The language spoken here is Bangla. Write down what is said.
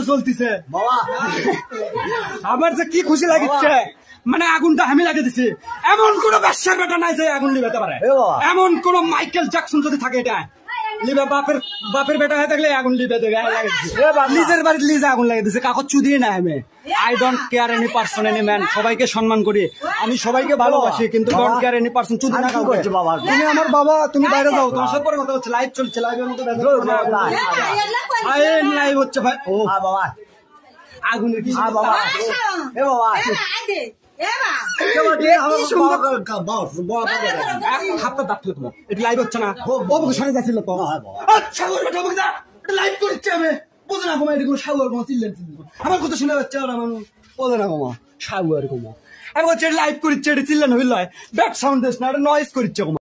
চলতেছে বাবা, আমার যে কি খুশি লাগিচ্ছে, মানে আগুনটা আমি লাগিয়ে দিছি। এমন কোন ব্যবসার বেটা নাই যে আগুন লিবাতে পারে, এমন কোন মাইকেল জ্যাকসন যদি থাকে এটা লিবে, বাপের বেটা হয়ে থাকলে আগুন লিবে দেবে। নিজের বাড়িতে লিজে আগুন লাগিয়ে দিচ্ছে, কাগজ চুদিয়ে না আমি। I don't care any person any man, সবাইকে সম্মান করি, আমি সবাইকে ভালোবাসি, কিন্তু ডোন্ট কেয়ার এনি পার্সন। চুদি না করছে বাবা, তুমি আমার বাবা, তুমি বাইরে যাও, তোমার সাথে পরে কথা হচ্ছে। লাইভ চলছে, লাইভের মতো লাইভ হচ্ছে ভাই। ও বাবা, আগুনের কি বাবা, এ বাবা লাইভ হচ্ছে না, সরে যাচ্ছিল তো। আচ্ছা লাইভ করছে, আমি বোঝো না কমা, এরকম সাগর কমা চিল্লেন, আমার কথা শুনে যাচ্ছে ওরা মানুষ, বোঝো না কমা সাগর কমা। আমি হচ্ছে লাইভ করছে, এটা চিল্লেন হইল, ব্যাক সাউন্ড দিস না, এটা নয়েজ করছে কমা।